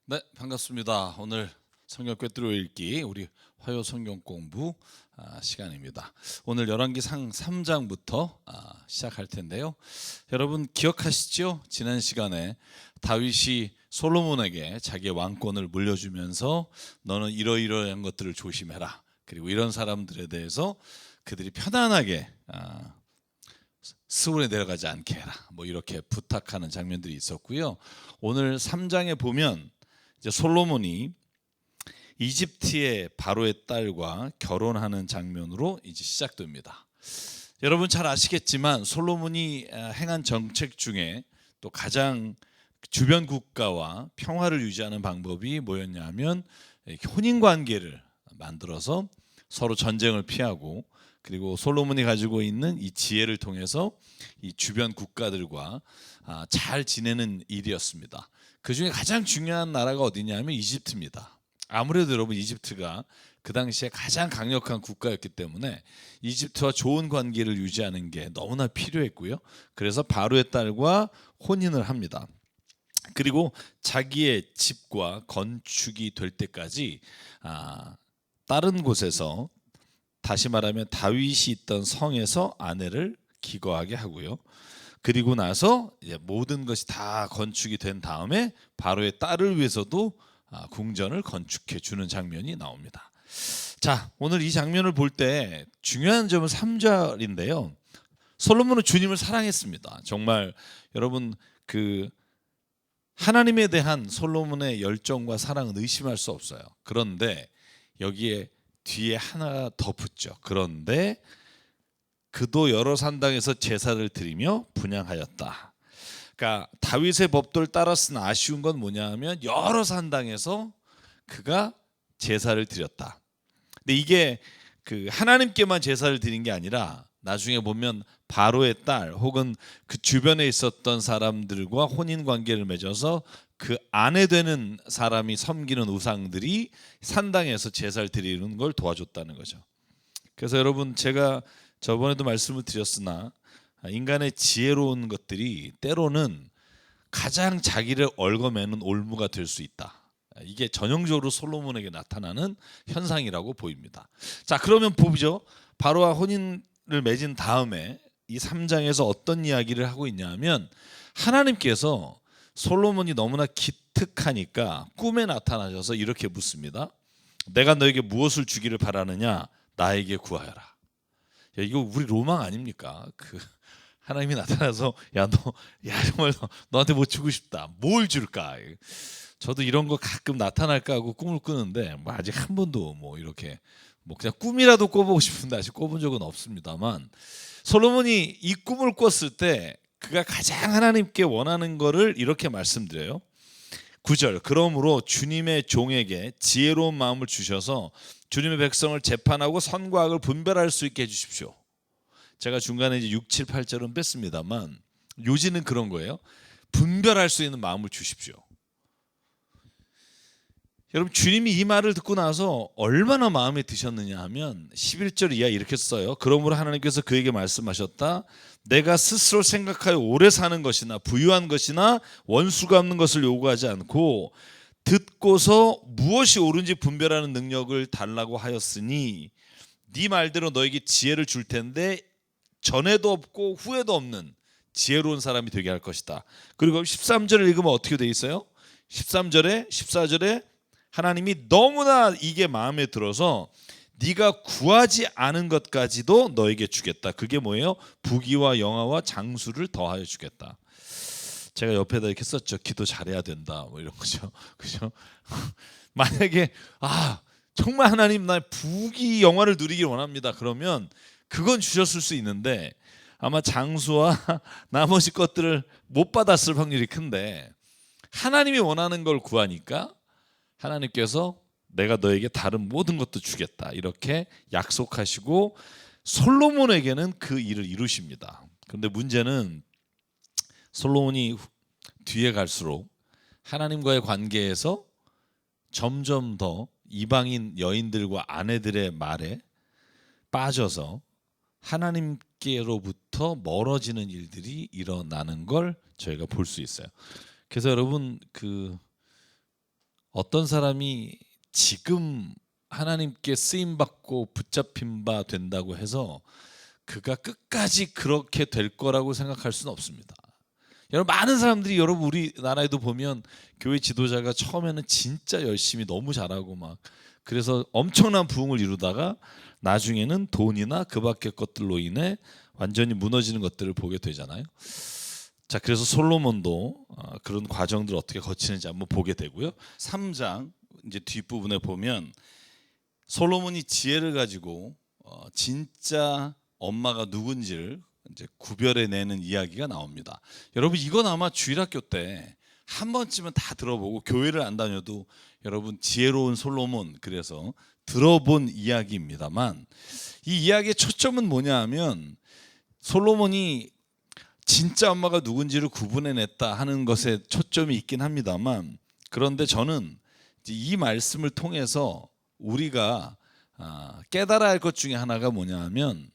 네, 반갑습니다. 오늘 성경 꿰뚫어 읽기 우리 화요 성경 공부 시간입니다. 오늘 열왕기상 3장부터 시작할 텐데요. 여러분 기억하시죠? 지난 시간에 다윗이 솔로몬에게 자기의 왕권을 물려주면서 너는 이러이러한 것들을 조심해라. 그리고 이런 사람들에 대해서 그들이 편안하게 스올에 내려가지 않게 해라. 뭐 이렇게 부탁하는 장면들이 있었고요. 오늘 3장에 보면 이제 솔로몬이 이집트의 바로의 딸과 결혼하는 장면으로 이제 시작됩니다. 여러분 잘 아시겠지만 솔로몬이 행한 정책 중에 또 가장 주변 국가와 평화를 유지하는 방법이 뭐였냐면 혼인 관계를 만들어서 서로 전쟁을 피하고, 그리고 솔로몬이 가지고 있는 이 지혜를 통해서 이 주변 국가들과 잘 지내는 일이었습니다. 그 중에 가장 중요한 나라가 어디냐면 이집트입니다. 아무래도 여러분 이집트가 그 당시에 가장 강력한 국가였기 때문에 이집트와 좋은 관계를 유지하는 게 너무나 필요했고요. 그래서 바로의 딸과 혼인을 합니다. 그리고 자기의 집과 건축이 될 때까지 다른 곳에서, 다시 말하면 다윗이 있던 성에서 아내를 기거하게 하고요. 그리고 나서 이제 모든 것이 다 건축이 된 다음에 바로의 딸을 위해서도 궁전을 건축해 주는 장면이 나옵니다. 자, 오늘 이 장면을 볼 때 중요한 점은 3절인데요. 솔로몬은 주님을 사랑했습니다. 정말 여러분 그 하나님에 대한 솔로몬의 열정과 사랑은 의심할 수 없어요. 그런데 여기에 뒤에 하나 더 붙죠. 그런데 그도 여러 산당에서 제사를 드리며 분향하였다. 그러니까 다윗의 법도를 따랐으나 아쉬운 건 뭐냐하면 여러 산당에서 그가 제사를 드렸다. 근데 이게 그 하나님께만 제사를 드린 게 아니라 나중에 보면 바로의 딸 혹은 그 주변에 있었던 사람들과 혼인 관계를 맺어서 그 아내 되는 사람이 섬기는 우상들이 산당에서 제사를 드리는 걸 도와줬다는 거죠. 그래서 여러분 제가 저번에도 말씀을 드렸으나 인간의 지혜로운 것들이 때로는 가장 자기를 얽어매는 올무가 될 수 있다. 이게 전형적으로 솔로몬에게 나타나는 현상이라고 보입니다. 자, 그러면 보죠. 바로와 혼인을 맺은 다음에 이 3장에서 어떤 이야기를 하고 있냐면 하나님께서 솔로몬이 너무나 기특하니까 꿈에 나타나셔서 이렇게 묻습니다. 내가 너에게 무엇을 주기를 바라느냐? 나에게 구하여라. 야, 이거 우리 로망 아닙니까? 그 하나님이 나타나서 야 정말 너한테 뭐 주고 싶다. 뭘 줄까? 저도 이런 거 가끔 나타날까 하고 꿈을 꾸는데 뭐 아직 한 번도 뭐 이렇게 뭐 그냥 꿈이라도 꿔보고 싶은데 아직 꿔본 적은 없습니다만, 솔로몬이 이 꿈을 꿨을 때 그가 가장 하나님께 원하는 거를 이렇게 말씀드려요. 9절, 그러므로 주님의 종에게 지혜로운 마음을 주셔서 주님의 백성을 재판하고 선과 악을 분별할 수 있게 해주십시오. 제가 중간에 이제 6, 7, 8절은 뺐습니다만 요지는 그런 거예요. 분별할 수 있는 마음을 주십시오. 여러분 주님이 이 말을 듣고 나서 얼마나 마음에 드셨느냐 하면 11절 이하 이렇게 써요. 그러므로 하나님께서 그에게 말씀하셨다. 내가 스스로 생각하여 오래 사는 것이나 부유한 것이나 원수가 없는 것을 요구하지 않고 듣고서 무엇이 옳은지 분별하는 능력을 달라고 하였으니 네 말대로 너에게 지혜를 줄 텐데 전에도 없고 후에도 없는 지혜로운 사람이 되게 할 것이다. 그리고 13절을 읽으면 어떻게 돼 있어요? 13절에 14절에 하나님이 너무나 이게 마음에 들어서 네가 구하지 않은 것까지도 너에게 주겠다. 그게 뭐예요? 부귀와 영화와 장수를 더하여 주겠다. 제가 옆에다 이렇게 썼죠. 기도 잘해야 된다. 뭐 이런 거죠. 그죠? 만약에 정말 하나님 나 부귀 영화를 누리길 원합니다. 그러면 그건 주셨을 수 있는데 아마 장수와 나머지 것들을 못 받았을 확률이 큰데 하나님이 원하는 걸 구하니까 하나님께서 내가 너에게 다른 모든 것도 주겠다 이렇게 약속하시고 솔로몬에게는 그 일을 이루십니다. 그런데 문제는 솔로몬이 뒤에 갈수록 하나님과의 관계에서 점점 더 이방인 여인들과 아내들의 말에 빠져서 하나님께로부터 멀어지는 일들이 일어나는 걸 저희가 볼 수 있어요. 그래서 여러분 어떤 사람이 지금 하나님께 쓰임 받고 붙잡힌 바 된다고 해서 그가 끝까지 그렇게 될 거라고 생각할 수는 없습니다. 여러분, 많은 사람들이 여러분 우리나라에도 보면 교회 지도자가 처음에는 진짜 열심히 너무 잘하고 막 그래서 엄청난 부흥을 이루다가 나중에는 돈이나 그 밖의 것들로 인해 완전히 무너지는 것들을 보게 되잖아요. 자, 그래서 솔로몬도 그런 과정들을 어떻게 거치는지 한번 보게 되고요. 3장 이제 뒷부분에 보면 솔로몬이 지혜를 가지고 진짜 엄마가 누군지를 이제 구별해내는 이야기가 나옵니다. 여러분, 이건 아마 주일학교 때 한 번쯤은 다 들어보고 교회를 안 다녀도 여러분 지혜로운 솔로몬 그래서 들어본 이야기입니다만, 이 이야기의 초점은 뭐냐 하면 솔로몬이 진짜 엄마가 누군지를 구분해냈다 하는 것에 초점이 있긴 합니다만, 그런데 저는 이 말씀을 통해서 우리가 깨달아야 할 것 중에 하나가 뭐냐 하면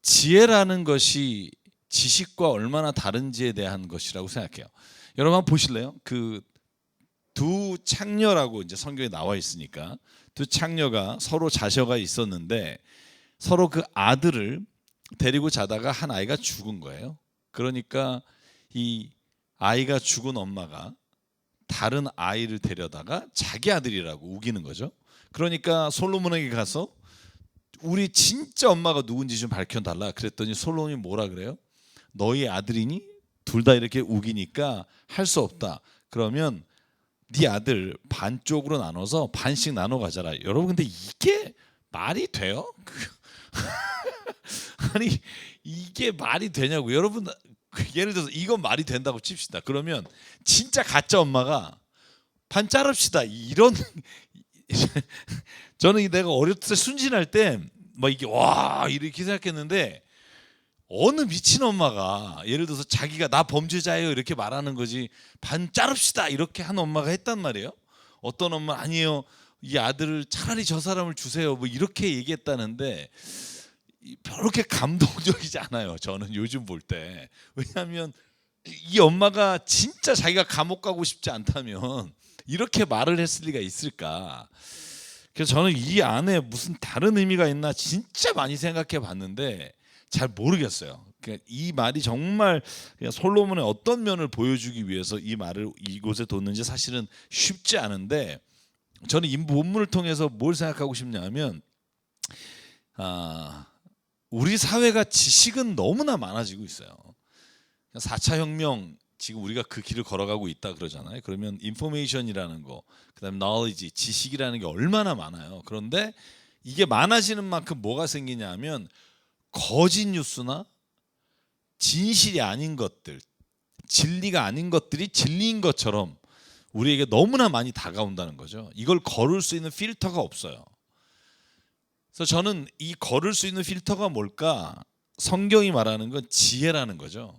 지혜라는 것이 지식과 얼마나 다른지에 대한 것이라고 생각해요. 여러분 한번 보실래요? 그 두 창녀라고 이제 성경에 나와 있으니까 두 창녀가 서로 자녀가 있었는데 서로 그 아들을 데리고 자다가 한 아이가 죽은 거예요. 그러니까 이 아이가 죽은 엄마가 다른 아이를 데려다가 자기 아들이라고 우기는 거죠. 그러니까 솔로몬에게 가서 우리 진짜 엄마가 누군지 좀 밝혀달라 그랬더니 솔로몬이 뭐라 그래요? 너희 아들이니? 둘 다 이렇게 우기니까 할 수 없다. 그러면 네 아들 반쪽으로 나눠서 반씩 나눠 가져라. 여러분, 근데 이게 말이 돼요? 아니, 이게 말이 되냐고. 여러분, 예를 들어서 이건 말이 된다고 칩시다. 그러면 진짜 가짜 엄마가 반 자릅시다. 이런 저는 내가 어렸을 때 순진할 때 막 이게 와 이렇게 생각했는데, 어느 미친 엄마가 예를 들어서 자기가 나 범죄자예요 이렇게 말하는 거지 반 자릅시다 이렇게 한 엄마가 했단 말이에요. 어떤 엄마 아니에요, 이 아들을 차라리 저 사람을 주세요 뭐 이렇게 얘기했다는데 그렇게 감동적이지 않아요, 저는 요즘 볼 때. 왜냐하면 이 엄마가 진짜 자기가 감옥 가고 싶지 않다면 이렇게 말을 했을 리가 있을까. 그래서 저는 이 안에 무슨 다른 의미가 있나 진짜 많이 생각해 봤는데 잘 모르겠어요. 그러니까 이 말이 정말 그냥 솔로몬의 어떤 면을 보여주기 위해서 이 말을 이곳에 뒀는지 사실은 쉽지 않은데, 저는 이 본문을 통해서 뭘 생각하고 싶냐면 우리 사회가 지식은 너무나 많아지고 있어요. 4차 혁명 지금 우리가 그 길을 걸어가고 있다 그러잖아요. 그러면 인포메이션이라는 거, 그다음에 knowledge, 지식이라는 게 얼마나 많아요. 그런데 이게 많아지는 만큼 뭐가 생기냐 하면 거짓 뉴스나 진실이 아닌 것들, 진리가 아닌 것들이 진리인 것처럼 우리에게 너무나 많이 다가온다는 거죠. 이걸 거를 수 있는 필터가 없어요. 그래서 저는 이 거를 수 있는 필터가 뭘까? 성경이 말하는 건 지혜라는 거죠.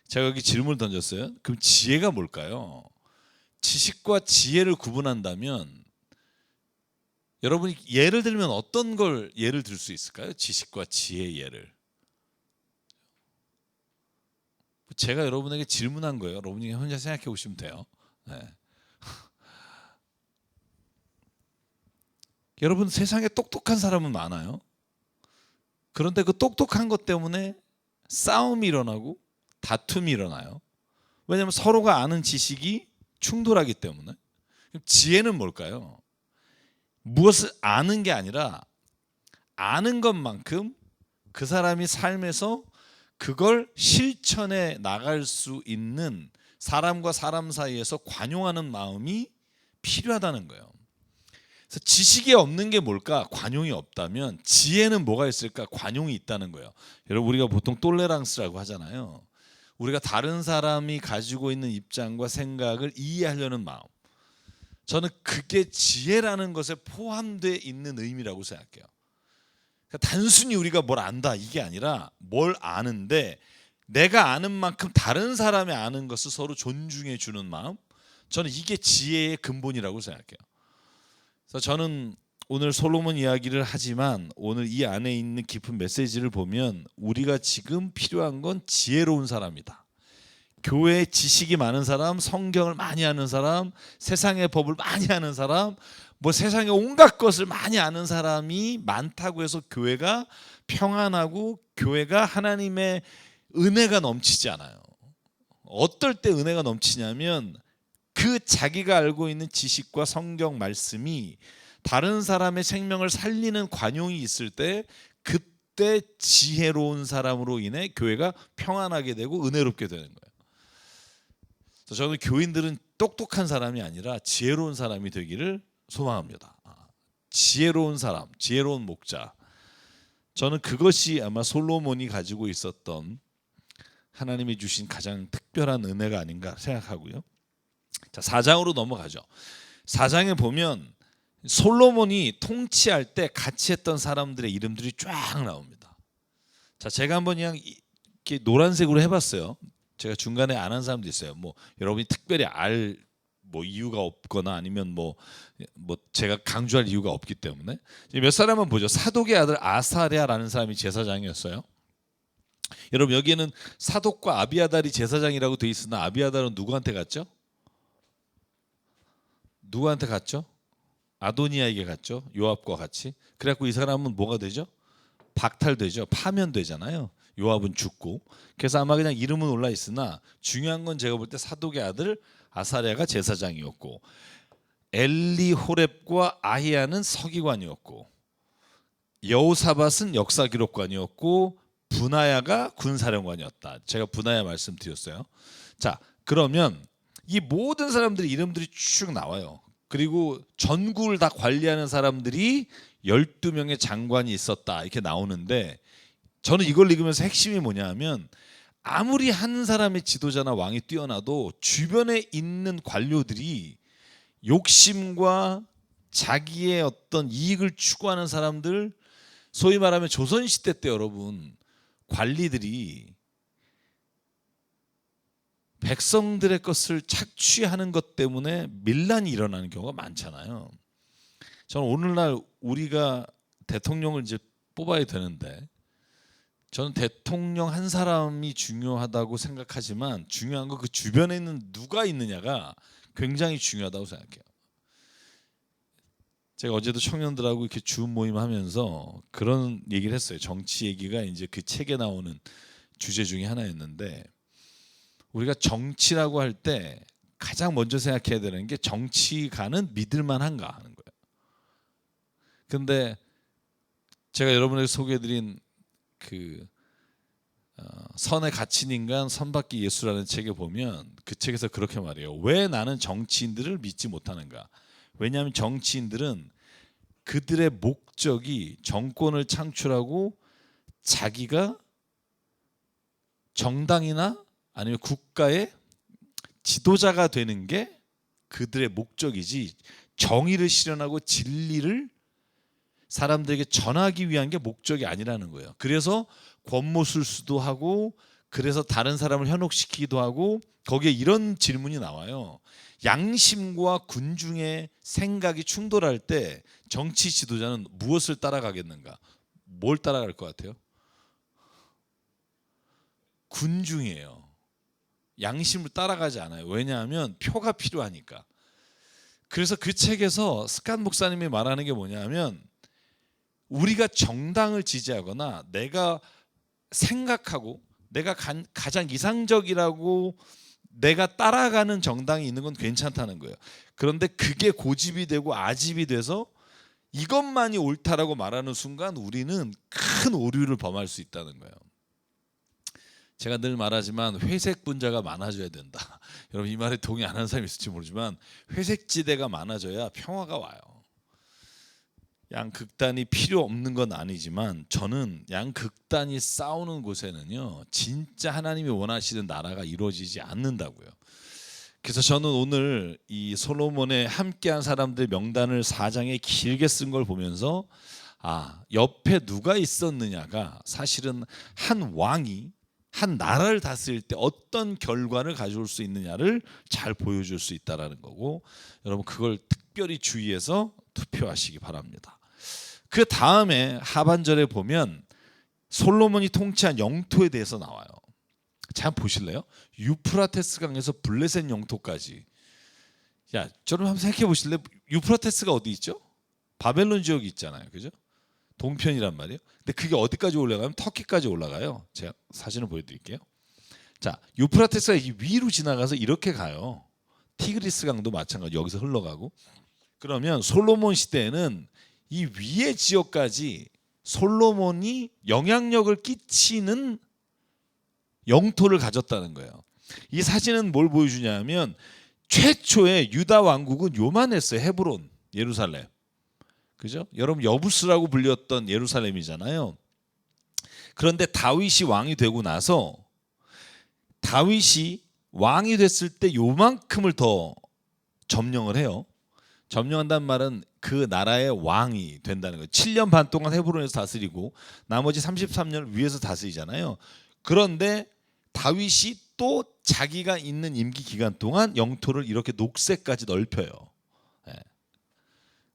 제가 여기 질문을 던졌어요. 그럼 지혜가 뭘까요? 지식과 지혜를 구분한다면 여러분이 예를 들면 어떤 걸 예를 들 수 있을까요? 지식과 지혜의 예를. 제가 여러분에게 질문한 거예요. 여러분이 혼자 생각해 보시면 돼요. 네. 여러분, 세상에 똑똑한 사람은 많아요. 그런데 그 똑똑한 것 때문에 싸움이 일어나고 다툼이 일어나요. 왜냐하면 서로가 아는 지식이 충돌하기 때문에. 지혜는 뭘까요? 무엇을 아는 게 아니라 아는 것만큼 그 사람이 삶에서 그걸 실천해 나갈 수 있는 사람과 사람 사이에서 관용하는 마음이 필요하다는 거예요. 그래서 지식이 없는 게 뭘까? 관용이 없다면 지혜는 뭐가 있을까? 관용이 있다는 거예요. 여러분, 우리가 보통 톨레랑스라고 하잖아요. 우리가 다른 사람이 가지고 있는 입장과 생각을 이해하려는 마음. 저는 그게 지혜라는 것에 포함되어 있는 의미라고 생각해요. 그러니까 단순히 우리가 뭘 안다 이게 아니라 뭘 아는데 내가 아는 만큼 다른 사람이 아는 것을 서로 존중해 주는 마음. 저는 이게 지혜의 근본이라고 생각해요. 그래서 저는 오늘 솔로몬 이야기를 하지만 오늘 이 안에 있는 깊은 메시지를 보면 우리가 지금 필요한 건 지혜로운 사람이다. 교회에 지식이 많은 사람, 성경을 많이 아는 사람, 세상의 법을 많이 아는 사람, 뭐 세상의 온갖 것을 많이 아는 사람이 많다고 해서 교회가 평안하고 교회가 하나님의 은혜가 넘치지 않아요. 어떨 때 은혜가 넘치냐면 그 자기가 알고 있는 지식과 성경 말씀이 다른 사람의 생명을 살리는 관용이 있을 때 그때 지혜로운 사람으로 인해 교회가 평안하게 되고 은혜롭게 되는 거예요. 그래서 저는 교인들은 똑똑한 사람이 아니라 지혜로운 사람이 되기를 소망합니다. 지혜로운 사람, 지혜로운 목자. 저는 그것이 아마 솔로몬이 가지고 있었던 하나님이 주신 가장 특별한 은혜가 아닌가 생각하고요. 자, 4장으로 넘어가죠. 4장에 보면 솔로몬이 통치할 때 같이 했던 사람들의 이름들이 쫙 나옵니다. 자, 제가 한번 그냥 이렇게 노란색으로 해봤어요. 제가 중간에 안 한 사람도 있어요. 뭐 여러분이 특별히 알 뭐 이유가 없거나 아니면 뭐 제가 강조할 이유가 없기 때문에 몇 사람만 보죠. 사독의 아들 아사랴라는 사람이 제사장이었어요. 여러분 여기에는 사독과 아비아달이 제사장이라고 돼 있으나 아비아달은 누구한테 갔죠? 누구한테 갔죠? 아도니아에게 갔죠. 요압과 같이. 그래갖고 이 사람은 뭐가 되죠? 박탈되죠. 파면되잖아요. 요압은 죽고. 그래서 아마 그냥 이름은 올라 있으나 중요한 건 제가 볼 때 사독의 아들 아사랴가 제사장이었고 엘리호렙과 아히야는 서기관이었고 여호사밧은 역사기록관이었고 분하야가 군사령관이었다. 제가 분하야 말씀드렸어요. 자, 그러면 이 모든 사람들의 이름들이 쭉 나와요. 그리고 전국을 다 관리하는 사람들이 12명의 장관이 있었다 이렇게 나오는데 저는 이걸 읽으면서 핵심이 뭐냐 하면 아무리 한 사람의 지도자나 왕이 뛰어나도 주변에 있는 관료들이 욕심과 자기의 어떤 이익을 추구하는 사람들, 소위 말하면 조선시대 때 여러분 관리들이 백성들의 것을 착취하는 것 때문에 밀란이 일어나는 경우가 많잖아요. 저는 오늘날 우리가 대통령을 이제 뽑아야 되는데 저는 대통령 한 사람이 중요하다고 생각하지만 중요한 건 그 주변에 있는 누가 있느냐가 굉장히 중요하다고 생각해요. 제가 어제도 청년들하고 이렇게 줌 모임하면서 그런 얘기를 했어요. 정치 얘기가 이제 그 책에 나오는 주제 중에 하나였는데 우리가 정치라고 할 때 가장 먼저 생각해야 되는 게 정치가는 믿을만한가 하는 거예요. 그런데 제가 여러분에게 소개해드린 그 선에 갇힌 인간 선받기 예수라는 책에 보면 그 책에서 그렇게 말해요. 왜 나는 정치인들을 믿지 못하는가? 왜냐하면 정치인들은 그들의 목적이 정권을 창출하고 자기가 정당이나 아니면 국가의 지도자가 되는 게 그들의 목적이지 정의를 실현하고 진리를 사람들에게 전하기 위한 게 목적이 아니라는 거예요. 그래서 권모술수도 하고 그래서 다른 사람을 현혹시키기도 하고 거기에 이런 질문이 나와요. 양심과 군중의 생각이 충돌할 때 정치 지도자는 무엇을 따라가겠는가? 뭘 따라갈 것 같아요? 군중이에요. 양심을 따라가지 않아요. 왜냐하면 표가 필요하니까. 그래서 그 책에서 스캇 목사님이 말하는 게 뭐냐면 우리가 정당을 지지하거나 내가 생각하고 내가 가장 이상적이라고 내가 따라가는 정당이 있는 건 괜찮다는 거예요. 그런데 그게 고집이 되고 아집이 돼서 이것만이 옳다라고 말하는 순간 우리는 큰 오류를 범할 수 있다는 거예요. 제가 늘 말하지만 회색 분자가 많아져야 된다. 여러분 이 말에 동의 안 하는 사람이 있을지 모르지만 회색 지대가 많아져야 평화가 와요. 양극단이 필요 없는 건 아니지만 저는 양극단이 싸우는 곳에는요 진짜 하나님이 원하시는 나라가 이루어지지 않는다고요. 그래서 저는 오늘 이 솔로몬의 함께한 사람들 명단을 4장에 길게 쓴 걸 보면서 옆에 누가 있었느냐가 사실은 한 왕이 한 나라를 다스릴 때 어떤 결과를 가져올 수 있느냐를 잘 보여줄 수 있다라는 거고 여러분 그걸 특별히 주의해서 투표하시기 바랍니다. 그 다음에 하반절에 보면 솔로몬이 통치한 영토에 대해서 나와요. 잘 보실래요? 유프라테스 강에서 블레셋 영토까지. 야, 여러분 한번 생각해 보실래요? 유프라테스가 어디 있죠? 바벨론 지역이 있잖아요, 그죠? 동편이란 말이에요. 근데 그게 어디까지 올라가면 터키까지 올라가요. 제가 사진을 보여드릴게요. 자, 유프라테스가 이 위로 지나가서 이렇게 가요. 티그리스 강도 마찬가지 여기서 흘러가고. 그러면 솔로몬 시대에는 이 위의 지역까지 솔로몬이 영향력을 끼치는 영토를 가졌다는 거예요. 이 사진은 뭘 보여주냐면 최초의 유다 왕국은 요만했어요. 헤브론, 예루살렘. 그죠? 여러분 여부스라고 불렸던 예루살렘이잖아요. 그런데 다윗이 왕이 되고 나서 다윗이 왕이 됐을 때 요만큼을 더 점령을 해요. 점령한다는 말은 그 나라의 왕이 된다는 거예요. 7년 반 동안 헤브론에서 다스리고 나머지 33년을 위에서 다스리잖아요. 그런데 다윗이 또 자기가 있는 임기 기간 동안 영토를 이렇게 녹색까지 넓혀요.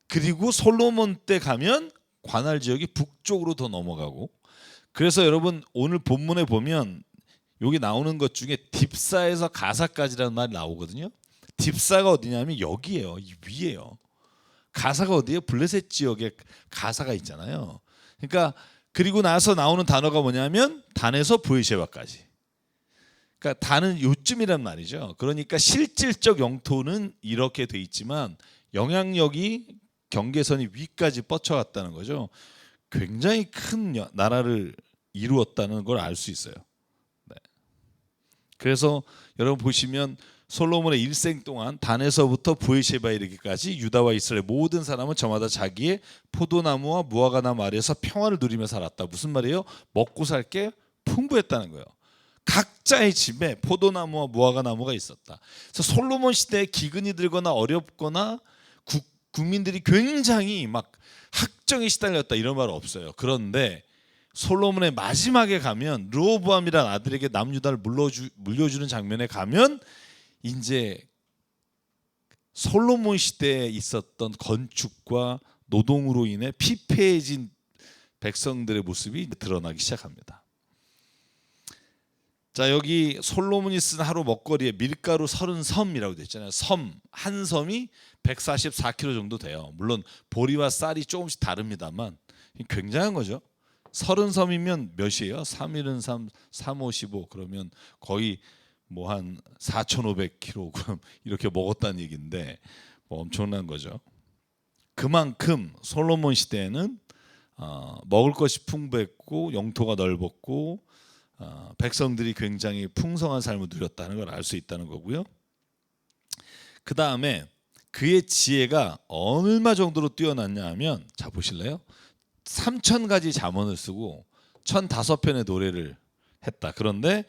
그리고 솔로몬 때 가면 관할 지역이 북쪽으로 더 넘어가고. 그래서 여러분 오늘 본문에 보면 여기 나오는 것 중에 딥사에서 가사까지라는 말이 나오거든요. 딥사가 어디냐면 여기예요. 이 위에요. 가사가 어디예요? 블레셋 지역에 가사가 있잖아요. 그러니까 그리고 나서 나오는 단어가 뭐냐면 단에서 브에르시바까지. 그러니까 단은 요쯤이란 말이죠. 그러니까 실질적 영토는 이렇게 돼 있지만 영향력이 경계선이 위까지 뻗쳐갔다는 거죠. 굉장히 큰 나라를 이루었다는 걸 알 수 있어요. 네. 그래서 여러분 보시면 솔로몬의 일생 동안 단에서부터 브에르시바 이르기까지 유다와 이스라엘 모든 사람은 저마다 자기의 포도나무와 무화과나무 아래에서 평화를 누리며 살았다. 무슨 말이에요? 먹고 살 게 풍부했다는 거예요. 각자의 집에 포도나무와 무화과나무가 있었다. 그래서 솔로몬 시대에 기근이 들거나 어렵거나 국민들이 굉장히 막 학정에 시달렸다 이런 말 없어요. 그런데 솔로몬의 마지막에 가면 르호보암이라는 아들에게 남유다를 물려주는 장면에 가면 이제 솔로몬 시대에 있었던 건축과 노동으로 인해 피폐해진 백성들의 모습이 드러나기 시작합니다. 자, 여기 솔로몬이 쓴 하루 먹거리에 밀가루 30섬이라고 되어 있잖아요. 섬, 한 섬이 144kg 정도 돼요. 물론 보리와 쌀이 조금씩 다릅니다만 굉장한 거죠. 30섬이면 몇이에요? 3일은 3, 3, 5, 15 그러면 거의 뭐 한 4,500kg 이렇게 먹었다는 얘기인데 뭐 엄청난 거죠. 그만큼 솔로몬 시대에는 먹을 것이 풍부했고 영토가 넓었고 백성들이 굉장히 풍성한 삶을 누렸다는 걸 알 수 있다는 거고요. 그 다음에 그의 지혜가 얼마 정도로 뛰어났냐 하면 자 보실래요? 3,000가지 잠언을 쓰고 1,005편의 노래를 했다. 그런데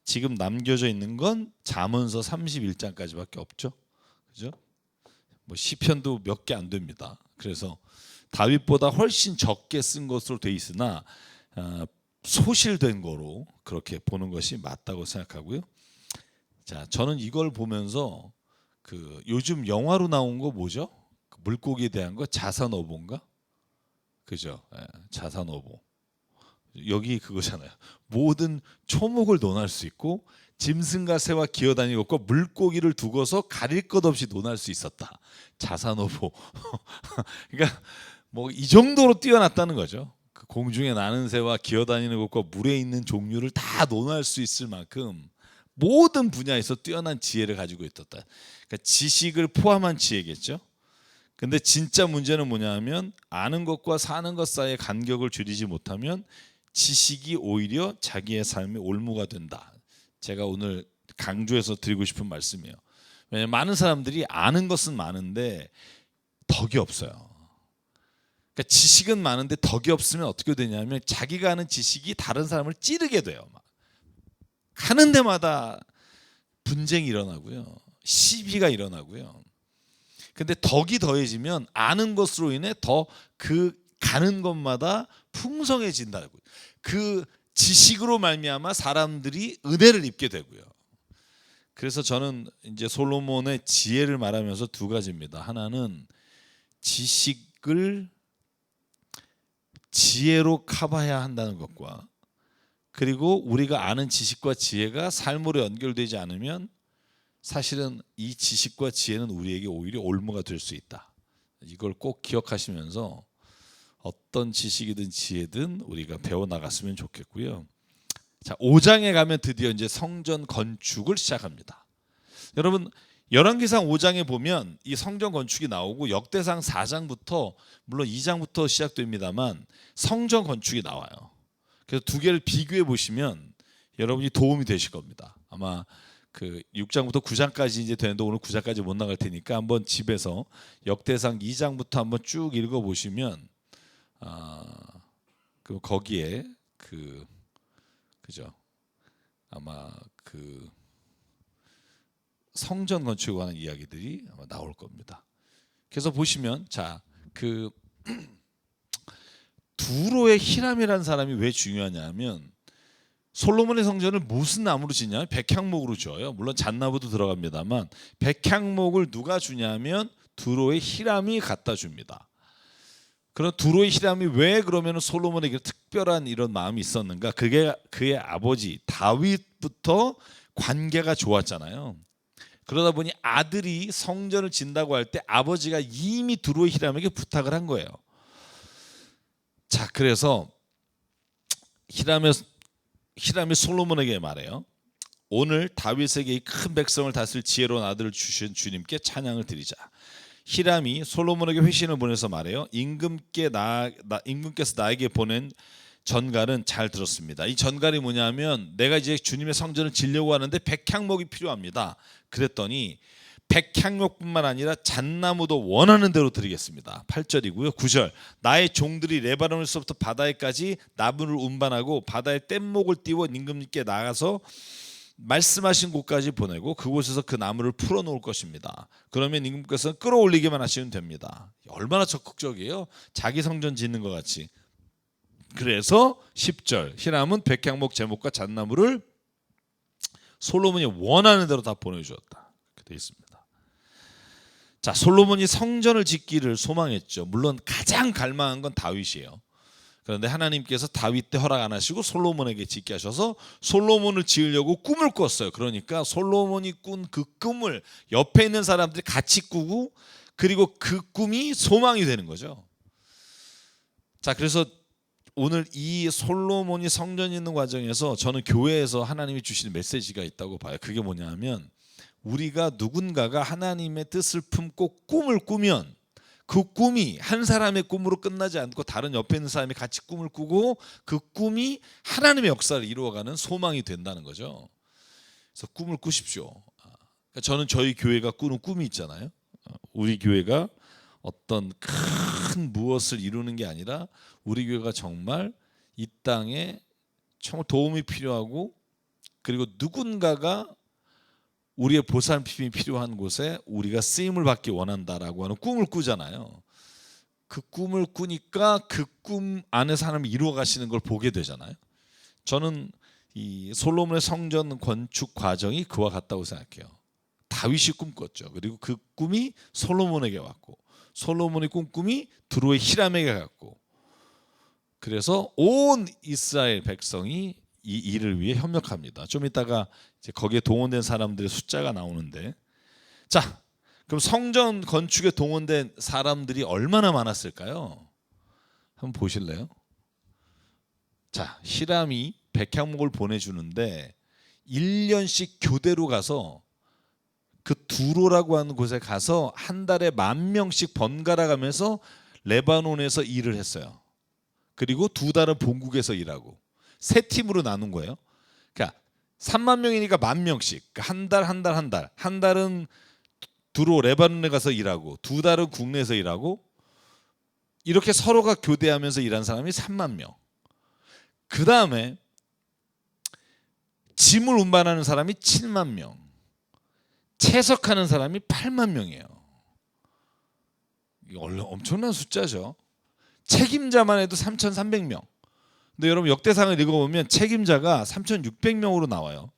지금 남겨져 있는 건 잠언서 31장까지밖에 없죠. 그죠? 뭐 시편도 몇 개 안 됩니다. 그래서 다윗보다 훨씬 적게 쓴 것으로 돼 있으나 소실된 거로 그렇게 보는 것이 맞다고 생각하고요. 자, 저는 이걸 보면서 그 요즘 영화로 나온 거 뭐죠? 그 물고기에 대한 거 자산어보인가? 그죠? 자산어보. 여기 그거잖아요. 모든 초목을 논할 수 있고 짐승과 새와 기어다니는 것과 물고기를 두고서 가릴 것 없이 논할 수 있었다. 자산어보. 그러니까 뭐 이 정도로 뛰어났다는 거죠. 그 공중에 나는 새와 기어다니는 것과 물에 있는 종류를 다 논할 수 있을 만큼 모든 분야에서 뛰어난 지혜를 가지고 있었다. 그러니까 지식을 포함한 지혜겠죠. 근데 진짜 문제는 뭐냐면 아는 것과 사는 것 사이의 간격을 줄이지 못하면 지식이 오히려 자기의 삶의 올무가 된다. 제가 오늘 강조해서 드리고 싶은 말씀이에요. 왜냐하면 많은 사람들이 아는 것은 많은데 덕이 없어요. 그러니까 지식은 많은데 덕이 없으면 어떻게 되냐면 자기가 아는 지식이 다른 사람을 찌르게 돼요. 막 가는 데마다 분쟁이 일어나고요. 시비가 일어나고요. 근데 덕이 더해지면 아는 것으로 인해 더 그 가는 것마다 풍성해진다고. 그 지식으로 말미암아 사람들이 은혜를 입게 되고요. 그래서 저는 이제 솔로몬의 지혜를 말하면서 두 가지입니다. 하나는 지식을 지혜로 커버해야 한다는 것과 그리고 우리가 아는 지식과 지혜가 삶으로 연결되지 않으면 사실은 이 지식과 지혜는 우리에게 오히려 올무가 될 수 있다. 이걸 꼭 기억하시면서 어떤 지식이든 지혜든 우리가 배워나갔으면 좋겠고요. 자, 5장에 가면 드디어 이제 성전 건축을 시작합니다. 여러분, 열왕기상 5장에 보면 이 성전 건축이 나오고 역대상 4장부터, 물론 2장부터 시작됩니다만 성전 건축이 나와요. 그래서 두 개를 비교해 보시면 여러분이 도움이 되실 겁니다. 아마 그 6장부터 9장까지 이제 되는데 오늘 9장까지 못 나갈 테니까 한번 집에서 역대상 2장부터 한번 쭉 읽어 보시면 그 거기에 그죠? 아마 그 성전 건축에 관한 이야기들이 아마 나올 겁니다. 그래서 보시면 그 두로의 히람이라는 사람이 왜 중요하냐면 솔로몬의 성전을 무슨 나무로 짓냐면 백향목으로 지어요. 물론 잣나무도 들어갑니다만 백향목을 누가 주냐면 두로의 히람이 갖다 줍니다. 그런 두로의 히람이 왜 그러면 솔로몬에게 특별한 이런 마음이 있었는가? 그게 그의 아버지 다윗부터 관계가 좋았잖아요. 그러다 보니 아들이 성전을 짓는다고 할 때 아버지가 이미 두로의 히람에게 부탁을 한 거예요. 자, 그래서 히람이 솔로몬에게 말해요. 오늘 다윗에게 이 큰 백성을 다스릴 지혜로운 아들을 주신 주님께 찬양을 드리자. 히람이 솔로몬에게 회신을 보내서 말해요. 임금께서 나에게 보낸 전갈은 잘 들었습니다. 이 전갈이 뭐냐면 내가 이제 주님의 성전을 지려고 하는데 백향목이 필요합니다. 그랬더니 백향목뿐만 아니라 잣나무도 원하는 대로 드리겠습니다. 8절이고요. 9절 나의 종들이 레바논에서부터 바다에까지 나무를 운반하고 바다에 뗏목을 띄워 임금님께 나가서 말씀하신 곳까지 보내고 그곳에서 그 나무를 풀어놓을 것입니다. 그러면 임금께서는 끌어올리기만 하시면 됩니다. 얼마나 적극적이에요. 자기 성전 짓는 것 같이. 그래서 10절 히람은 백향목 제목과 잣나무를 솔로몬이 원하는 대로 다 보내주었다. 이렇게 되어 있습니다. 자, 솔로몬이 성전을 짓기를 소망했죠. 물론 가장 갈망한 건 다윗이에요. 그런데 하나님께서 다윗 때 허락 안 하시고 솔로몬에게 짓게 하셔서 솔로몬을 지으려고 꿈을 꿨어요. 그러니까 솔로몬이 꾼 그 꿈을 옆에 있는 사람들이 같이 꾸고 그리고 그 꿈이 소망이 되는 거죠. 자, 그래서 오늘 이 솔로몬이 성전 짓는 과정에서 저는 교회에서 하나님이 주시는 메시지가 있다고 봐요. 그게 뭐냐면 우리가 누군가가 하나님의 뜻을 품고 꿈을 꾸면 그 꿈이 한 사람의 꿈으로 끝나지 않고 다른 옆에 있는 사람이 같이 꿈을 꾸고 그 꿈이 하나님의 역사를 이루어가는 소망이 된다는 거죠. 그래서 꿈을 꾸십시오. 그러니까 저는 저희 교회가 꾸는 꿈이 있잖아요. 우리 교회가 어떤 큰 무엇을 이루는 게 아니라 우리 교회가 정말 이 땅에 정말 도움이 필요하고 그리고 누군가가 우리의 보살핌이 필요한 곳에 우리가 쓰임을 받기 원한다라고 하는 꿈을 꾸잖아요. 그 꿈을 꾸니까 그 꿈 안에 사람이 이루어가시는 걸 보게 되잖아요. 저는 이 솔로몬의 성전 건축 과정이 그와 같다고 생각해요. 다윗이 꿈꿨죠. 그리고 그 꿈이 솔로몬에게 왔고 솔로몬의 꿈이 두로의 히람에게 갔고 그래서 온 이스라엘 백성이 이 일을 위해 협력합니다. 좀 이따가 이제 거기에 동원된 사람들의 숫자가 나오는데 자, 그럼 성전 건축에 동원된 사람들이 얼마나 많았을까요? 한번 보실래요? 자, 히람이 백향목을 보내주는데 1년씩 교대로 가서 그 두로라고 하는 곳에 가서 한 달에 10,000명씩 번갈아 가면서 레바논에서 일을 했어요. 그리고 2달은 본국에서 일하고 세 팀으로 나눈 거예요. 그러니까 3만 명이니까 10,000명씩 한 달은 두로 레바논에 가서 일하고 2달은 국내에서 일하고 이렇게 서로가 교대하면서 일한 사람이 3만 명. 그 다음에 짐을 운반하는 사람이 7만 명, 채석하는 사람이 8만 명이에요. 이거 엄청난 숫자죠. 책임자만 해도 3,300명. 근데 여러분 역대상을 읽어보면 책임자가 3,600명으로 나와요.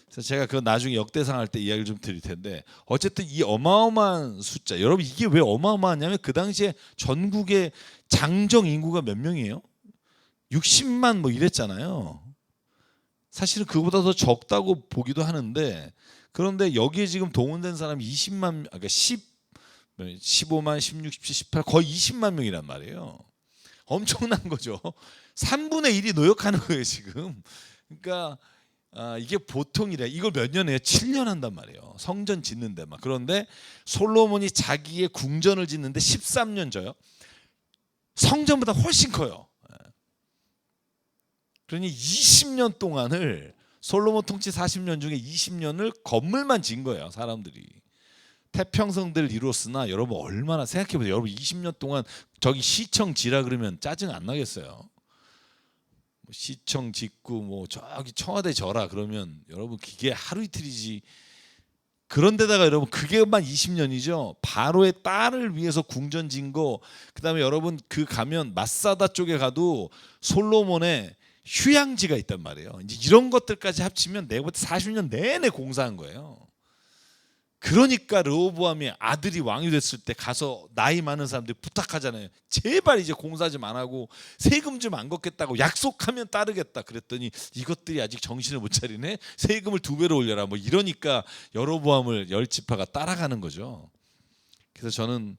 그래서 제가 그 나중에 역대상 할 때 이야기를 좀 드릴 텐데 어쨌든 이 어마어마한 숫자, 여러분 이게 왜 어마어마하냐면 그 당시에 전국의 장정 인구가 몇 명이에요? 60만 뭐 이랬잖아요. 사실은 그거보다 더 적다고 보기도 하는데, 그런데 여기에 지금 동원된 사람이 20만, 그러니까 15만, 16, 17, 18 거의 20만 명이란 말이에요. 엄청난 거죠. 3분의 1이 노역하는 거예요 지금. 그러니까 이게 보통이래. 이걸 몇 년 해요? 7년 한단 말이에요. 성전 짓는 데만. 그런데 솔로몬이 자기의 궁전을 짓는데 13년 져요. 성전보다 훨씬 커요. 그러니 20년 동안을, 솔로몬 통치 40년 중에 20년을 건물만 지은 거예요. 사람들이. 태평성대를 이뤘으나 여러분 얼마나 생각해보세요. 여러분 20년 동안 저기 시청 지라 그러면 짜증 안 나겠어요? 시청 짓고 뭐 저기 청와대 져라 그러면 여러분 그게 하루 이틀이지. 그런데다가 여러분 그게만 20년이죠. 바로의 딸을 위해서 궁전 진 거. 그다음에 여러분 그 가면 마사다 쪽에 가도 솔로몬의 휴양지가 있단 말이에요. 이제 이런 것들까지 합치면 내가 볼 때 40년 내내 공사한 거예요. 그러니까 르호보암이 아들이 왕이 됐을 때 가서 나이 많은 사람들이 부탁하잖아요. 제발 이제 공사 좀 안 하고 세금 좀 안 걷겠다고 약속하면 따르겠다. 그랬더니 이것들이 아직 정신을 못 차리네. 세금을 2배로 올려라. 뭐 이러니까 여로보암을 10지파가 따라가는 거죠. 그래서 저는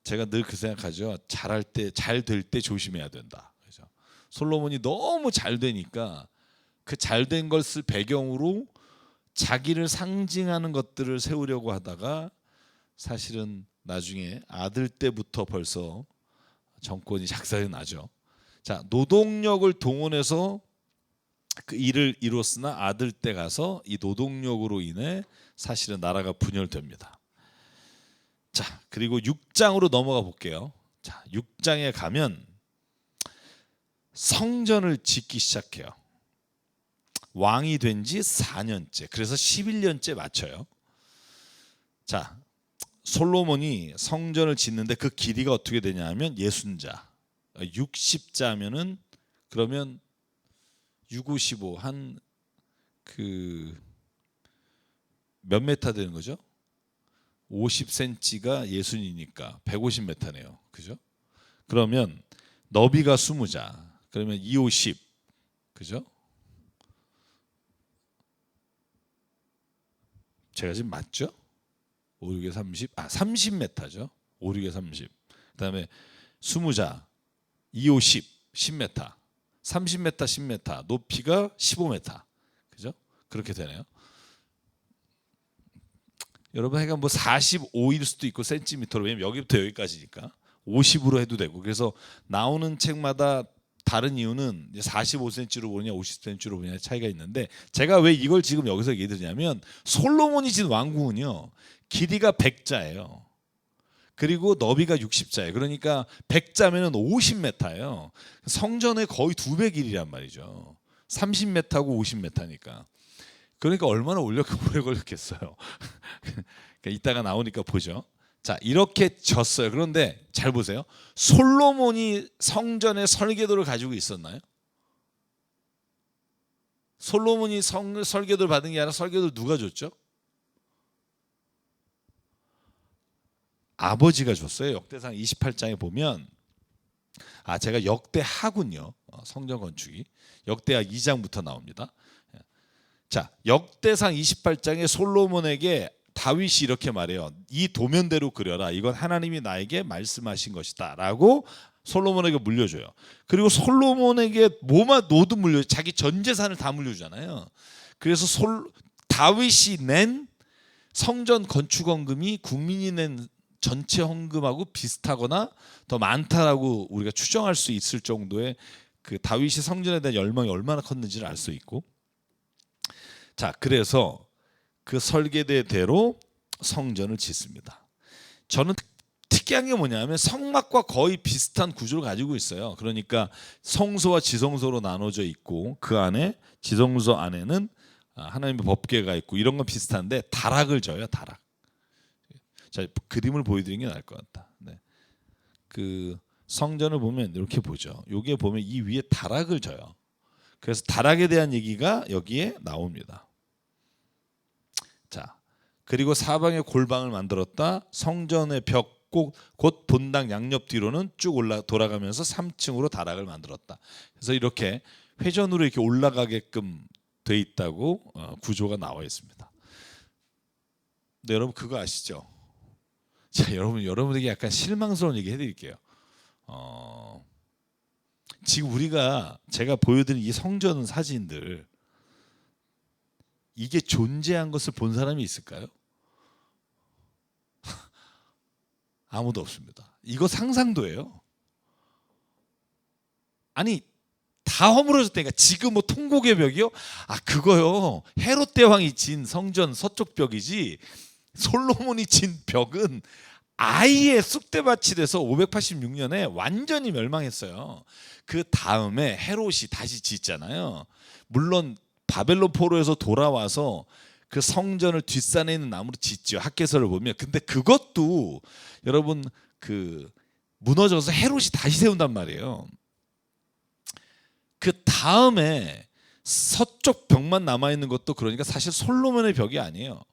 제가 늘 그 생각하죠. 잘할 때, 잘 될 때 조심해야 된다. 그래서 솔로몬이 너무 잘 되니까 그 잘 된 것을 배경으로 자기를 상징하는 것들을 세우려고 하다가 사실은 나중에 아들 때부터 벌써 정권이 작살이 나죠. 자, 노동력을 동원해서 그 일을 이뤘으나 아들 때 가서 이 노동력으로 인해 사실은 나라가 분열됩니다. 자, 그리고 6장으로 넘어가 볼게요. 자, 6장에 가면 성전을 짓기 시작해요. 왕이 된 지 4년째. 그래서 11년째 맞춰요. 자, 솔로몬이 성전을 짓는데 그 길이가 어떻게 되냐면 60자. 60자면은 그러면 6, 5, 15 한 그 몇 메타 되는 거죠? 50cm가 60이니까 150m네요. 그죠? 그러면 너비가 20자. 그러면 2, 5, 10. 그죠? 제가 지금 맞죠? 5, 6에 30, 30m죠. 5, 6에 30. 그다음에 20자, 2, 5, 10, 10m. 30m, 10m. 높이가 15m. 그죠? 그렇게 되네요. 여러분 하여간 뭐 45일 수도 있고 센티미터로, 왜냐면 여기부터 여기까지니까 50으로 해도 되고. 그래서 나오는 책마다 다른 이유는 45cm로 보느냐 50cm로 보느냐 차이가 있는데, 제가 왜 이걸 지금 여기서 얘기 드리냐면 솔로몬이 지은 왕궁은요 길이가 100자예요. 그리고 너비가 60자예요. 그러니까 100자면은 50m예요. 성전의 거의 2배 길이란 말이죠. 30m고 50m니까. 그러니까 얼마나 오래 걸렸겠어요. 그러니까 이따가 나오니까 보죠. 자, 이렇게 졌어요. 그런데 잘 보세요. 솔로몬이 성전의 설계도를 가지고 있었나요? 솔로몬이 설계도를 받은 게 아니라 설계도를 누가 줬죠? 아버지가 줬어요. 역대상 28장에 보면, 제가 역대하군요. 성전 건축이 역대하 2장부터 나옵니다. 자, 역대상 28장에 솔로몬에게 다윗이 이렇게 말해요. 이 도면대로 그려라. 이건 하나님이 나에게 말씀하신 것이다 라고 솔로몬에게 물려줘요. 그리고 솔로몬에게 뭐만 모두 물려줘요. 자기 전 재산을 다 물려주잖아요. 그래서 다윗이 낸 성전 건축헌금이 국민이 낸 전체 헌금하고 비슷하거나 더 많다라고 우리가 추정할 수 있을 정도의 그 다윗이 성전에 대한 열망이 얼마나 컸는지를 알 수 있고. 자, 그래서 그 설계대로 성전을 짓습니다. 저는 특이한 게 뭐냐면 성막과 거의 비슷한 구조를 가지고 있어요. 그러니까 성소와 지성소로 나눠져 있고 그 안에 지성소 안에는 하나님의 법궤가 있고 이런 건 비슷한데 다락을 져요. 다락. 자, 그림을 보여드리는 게 나을 것 같다. 네. 그 성전을 보면 이렇게 보죠. 여기에 보면 이 위에 다락을 져요. 그래서 다락에 대한 얘기가 여기에 나옵니다. 자, 그리고 사방에 골방을 만들었다. 성전의 벽 곧 본당 양옆 뒤로는 쭉 돌아가면서 3층으로 다락을 만들었다. 그래서 이렇게 회전으로 이렇게 올라가게끔 돼 있다고 구조가 나와 있습니다. 근데 여러분 그거 아시죠? 자, 여러분에게 약간 실망스러운 얘기 해드릴게요. 지금 제가 보여드린 이 성전 사진들, 이게 존재한 것을 본 사람이 있을까요? 아무도 없습니다. 이거 상상도예요. 아니, 다 허물어졌다니까. 지금 뭐 통곡의 벽이요? 그거요. 헤롯 대왕이 진 성전 서쪽 벽이지, 솔로몬이 진 벽은 아예 쑥대밭이 돼서 586년에 완전히 멸망했어요. 그 다음에 헤롯이 다시 짓잖아요. 물론 바벨론 포로에서 돌아와서 그 성전을 뒷산에 있는 나무로 짓죠. 학개서를 보면. 근데 그것도 여러분 그 무너져서 헤롯이 다시 세운단 말이에요. 그 다음에 서쪽 벽만 남아 있는 것도 그러니까 사실 솔로몬의 벽이 아니에요.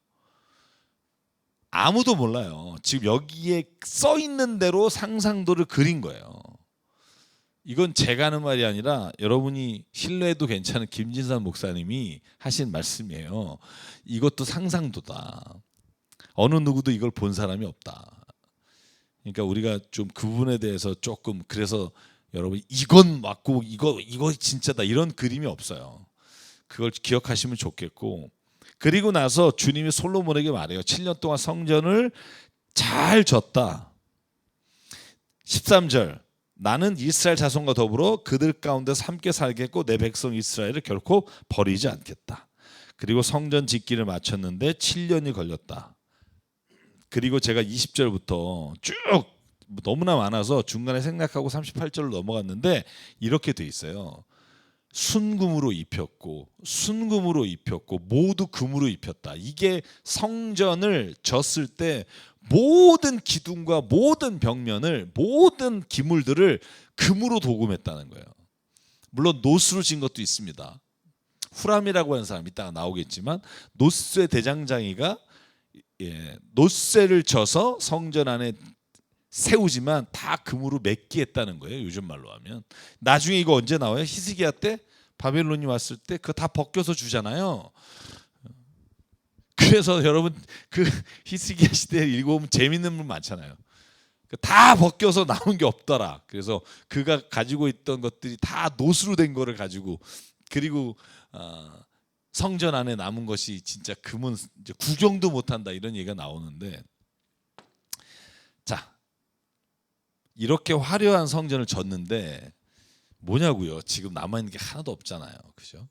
아무도 몰라요. 지금 여기에 써 있는 대로 상상도를 그린 거예요. 이건 제가 하는 말이 아니라 여러분이 신뢰해도 괜찮은 김진산 목사님이 하신 말씀이에요. 이것도 상상도다. 어느 누구도 이걸 본 사람이 없다. 그러니까 우리가 좀 그 부분에 대해서 조금, 그래서 여러분 이건 맞고 이거 진짜다 이런 그림이 없어요. 그걸 기억하시면 좋겠고, 그리고 나서 주님이 솔로몬에게 말해요. 7년 동안 성전을 잘 졌다. 13절, 나는 이스라엘 자손과 더불어 그들 가운데서 함께 살겠고 내 백성 이스라엘을 결코 버리지 않겠다. 그리고 성전 짓기를 마쳤는데 7년이 걸렸다. 그리고 제가 20절부터 쭉 너무나 많아서 중간에 생략하고 38절로 넘어갔는데 이렇게 돼 있어요. 순금으로 입혔고 모두 금으로 입혔다. 이게 성전을 졌을 때 모든 기둥과 모든 벽면을, 모든 기물들을 금으로 도금했다는 거예요. 물론 노스로 진 것도 있습니다. 후람이라고 하는 사람 이따가 나오겠지만, 노스의 대장장이가 노스를 져서 성전 안에 세우지만 다 금으로 맺기했다는 거예요. 요즘 말로 하면. 나중에 이거 언제 나와요? 히스기야 때, 바벨론이 왔을 때 그거 다 벗겨서 주잖아요. 그래서 여러분 그 히스기야 시대에 읽어보면 재밌는 분 많잖아요. 다 벗겨서 남은 게 없더라. 그래서 그가 가지고 있던 것들이 다 노스로 된 거를 가지고, 그리고 성전 안에 남은 것이 진짜 금은 이제 구경도 못한다 이런 얘기가 나오는데, 자, 이렇게 화려한 성전을 졌는데 뭐냐고요? 지금 남아 있는 게 하나도 없잖아요, 그죠?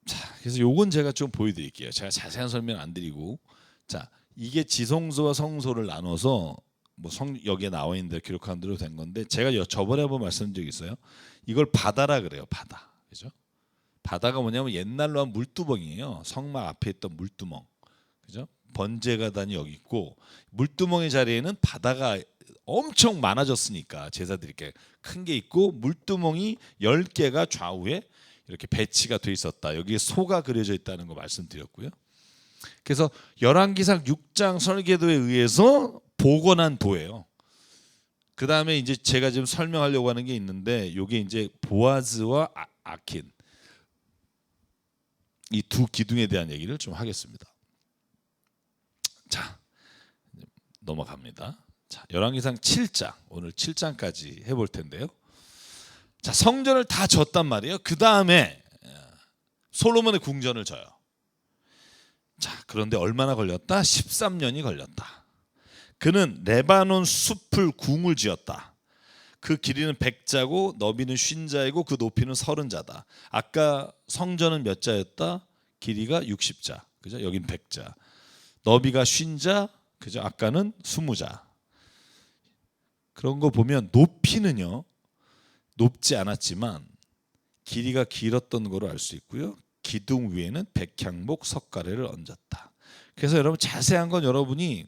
자, 그래서 요건 제가 좀 보여드릴게요. 제가 자세한 설명 안 드리고, 자, 이게 지성소와 성소를 나눠서 뭐 여기에 나와 있는 대로 기록한 대로 된 건데, 제가 저번에 한번 말씀드린 적이 있어요. 이걸 바다라 그래요, 바다, 그죠? 바다가 뭐냐면 옛날로 한 물두멍이에요. 성막 앞에 있던 물두멍, 그죠? 번제가단이 여기 있고, 물두멍의 자리에는 바다가 엄청 많아졌으니까 제사들이 이렇게 큰 게 있고, 물두멍이 10개가 좌우에 이렇게 배치가 돼 있었다. 여기에 소가 그려져 있다는 거 말씀드렸고요. 그래서 열왕기상 6장 설계도에 의해서 복원한 도예요. 그 다음에 이제 제가 지금 설명하려고 하는 게 있는데, 이게 이제 보아즈와 아킨, 이 두 기둥에 대한 얘기를 좀 하겠습니다. 자, 넘어갑니다. 자, 열왕기상 7장, 오늘 7장까지 해볼 텐데요. 자, 성전을 다 졌단 말이에요. 그 다음에 솔로몬의 궁전을 져요. 자, 그런데 얼마나 걸렸다? 13년이 걸렸다. 그는 레바논 숲을 궁을 지었다. 그 길이는 100자고 너비는 50자이고 그 높이는 30자다. 아까 성전은 몇 자였다? 길이가 60자, 그죠? 여긴 100자. 너비가 50자, 그죠? 아까는 20자. 그런 거 보면 높이는요, 높지 않았지만 길이가 길었던 거로 알 수 있고요. 기둥 위에는 백향목 석가래를 얹었다. 그래서 여러분 자세한 건 여러분이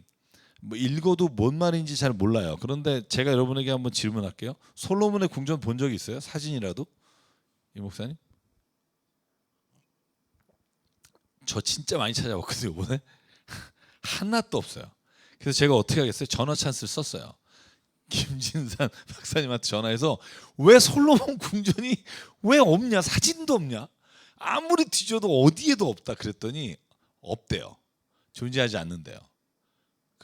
뭐 읽어도 뭔 말인지 잘 몰라요. 그런데 제가 여러분에게 한번 질문할게요. 솔로몬의 궁전 본 적 있어요? 사진이라도? 이 목사님? 저 진짜 많이 찾아봤거든요, 이번에. 하나도 없어요. 그래서 제가 어떻게 하겠어요? 전화 찬스를 썼어요. 김진산 박사님한테 전화해서 왜 솔로몬 궁전이 왜 없냐, 사진도 없냐, 아무리 뒤져도 어디에도 없다 그랬더니 없대요. 존재하지 않는데요.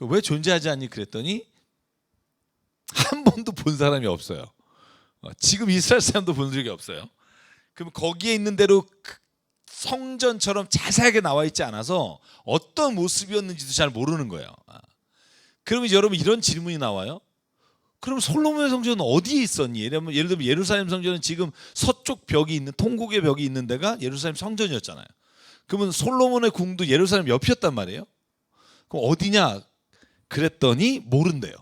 왜 존재하지 않니 그랬더니 한 번도 본 사람이 없어요. 지금 이스라엘 사람도 본 적이 없어요. 그럼 거기에 있는 대로 성전처럼 자세하게 나와 있지 않아서 어떤 모습이었는지도 잘 모르는 거예요. 그러면 여러분 이런 질문이 나와요. 그럼 솔로몬의 성전은 어디에 있었니? 예를 들면 예루살렘 성전은 지금 서쪽 벽이 있는 통곡의 벽이 있는 데가 예루살렘 성전이었잖아요. 그러면 솔로몬의 궁도 예루살렘 옆이었단 말이에요. 그럼 어디냐? 그랬더니 모른대요.